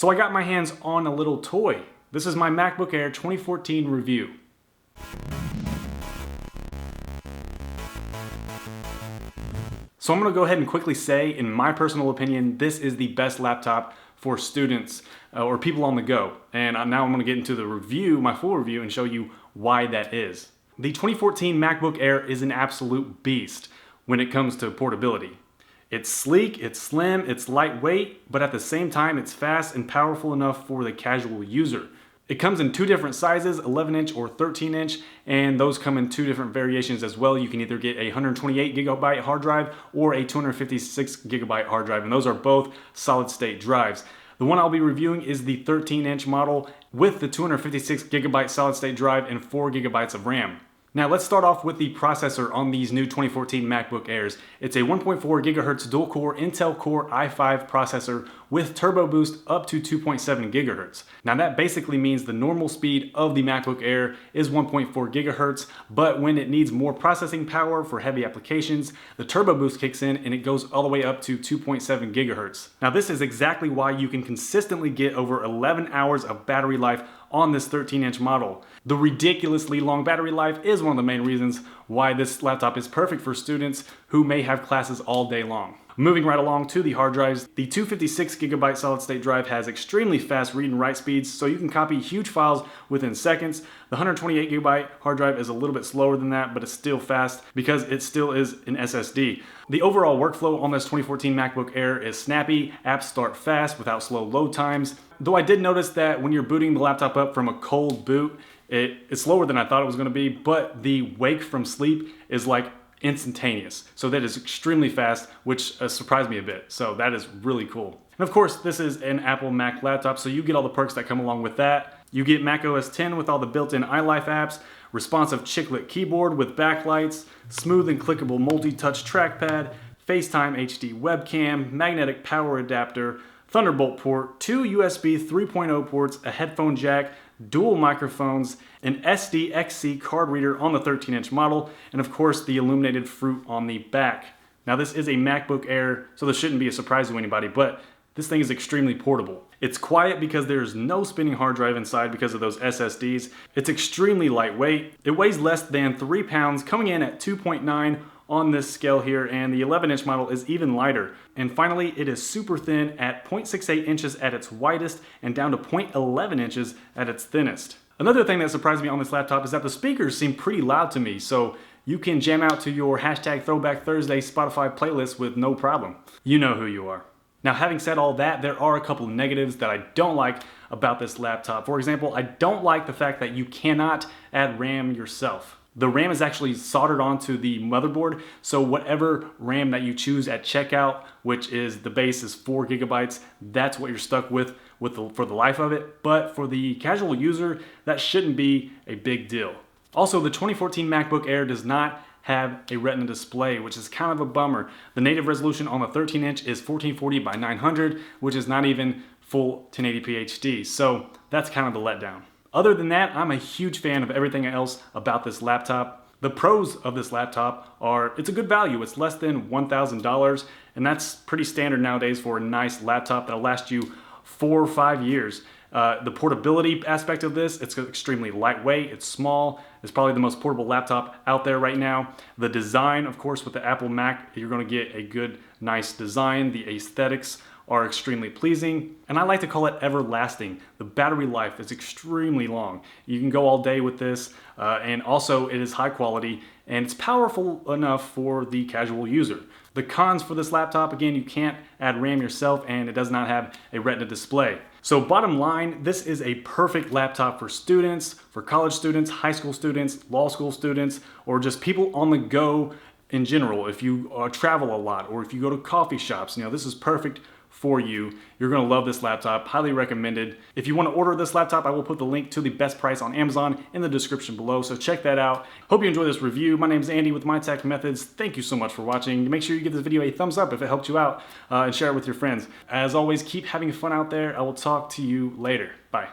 So I got my hands on a little toy. This is my MacBook Air 2014 review. So I'm going to go ahead and quickly say, in my personal opinion, this is the best laptop for students or people on the go. And now I'm going to get into the review, my full review, and show you why that is. The 2014 MacBook Air is an absolute beast when it comes to portability. It's sleek, it's slim, it's lightweight, but at the same time it's fast and powerful enough for the casual user. It comes in two different sizes, 11-inch or 13-inch, and those come in two different variations as well. You can either get a 128GB hard drive or a 256GB hard drive, and those are both solid-state drives. The one I'll be reviewing is the 13-inch model with the 256GB solid-state drive and 4GB of RAM. Now let's start off with the processor on these new 2014 MacBook Airs. It's a 1.4 GHz dual-core Intel Core i5 processor with turbo boost up to 2.7 GHz. Now that basically means the normal speed of the MacBook Air is 1.4 GHz, but when it needs more processing power for heavy applications, the turbo boost kicks in and it goes all the way up to 2.7 GHz. Now this is exactly why you can consistently get over 11 hours of battery life on this 13-inch model. The ridiculously long battery life is one of the main reasons why this laptop is perfect for students who may have classes all day long. Moving right along to the hard drives, the 256GB solid-state drive has extremely fast read and write speeds, so you can copy huge files within seconds. The 128GB hard drive is a little bit slower than that, but it's still fast because it still is an SSD. The overall workflow on this 2014 MacBook Air is snappy, apps start fast without slow load times. Though I did notice that when you're booting the laptop up from a cold boot, it's slower than I thought it was going to be, but the wake from sleep is like instantaneous. So that is extremely fast, which surprised me a bit. So that is really cool. And of course, this is an Apple Mac laptop, so you get all the perks that come along with that. You get Mac OS X with all the built-in iLife apps, responsive chiclet keyboard with backlights, smooth and clickable multi-touch trackpad, FaceTime HD webcam, magnetic power adapter, Thunderbolt port, two USB 3.0 ports, a headphone jack, dual microphones, an SD-XC card reader on the 13-inch model, and of course the illuminated fruit on the back. Now this is a MacBook Air, so this shouldn't be a surprise to anybody, but this thing is extremely portable. It's quiet because there's no spinning hard drive inside because of those SSDs. It's extremely lightweight. It weighs less than 3 pounds, coming in at 2.9 on this scale here, and the 11-inch model is even lighter. And finally, it is super thin at 0.68 inches at its widest and down to 0.11 inches at its thinnest. Another thing that surprised me on this laptop is that the speakers seem pretty loud to me, so you can jam out to your hashtag Throwback Thursday Spotify playlist with no problem. You know who you are. Now, having said all that, there are a couple of negatives that I don't like about this laptop. For example, I don't like the fact that you cannot add RAM yourself. The RAM is actually soldered onto the motherboard, so whatever RAM that you choose at checkout, which is the base is 4GB, that's what you're stuck with for the life of it. But for the casual user, that shouldn't be a big deal. Also, the 2014 MacBook Air does not have a Retina display, which is kind of a bummer. The native resolution on the 13-inch is 1440 by 900, which is not even full 1080p HD, so that's kind of the letdown. Other than that, I'm a huge fan of everything else about this laptop. The pros of this laptop are, it's a good value. It's less than $1,000, and that's pretty standard nowadays for a nice laptop that'll last you 4 or 5 years. The portability aspect of this, it's extremely lightweight, it's small, it's probably the most portable laptop out there right now. The design, of course, with the Apple Mac, you're gonna get a good, nice design. The aesthetics are extremely pleasing, and I like to call it everlasting. The battery life is extremely long. You can go all day with this, and also it is high quality, and it's powerful enough for the casual user. The cons for this laptop, again, you can't add RAM yourself, and it does not have a Retina display. So bottom line, this is a perfect laptop for students, for college students, high school students, law school students, or just people on the go in general. If you travel a lot, or if you go to coffee shops, this is perfect for you. You're gonna love this laptop, highly recommended. If you wanna order this laptop, I will put the link to the best price on Amazon in the description below, so check that out. Hope you enjoy this review. My name is Andy with My Tech Methods. Thank you so much for watching. Make sure you give this video a thumbs up if it helped you out, and share it with your friends. As always, keep having fun out there. I will talk to you later. Bye.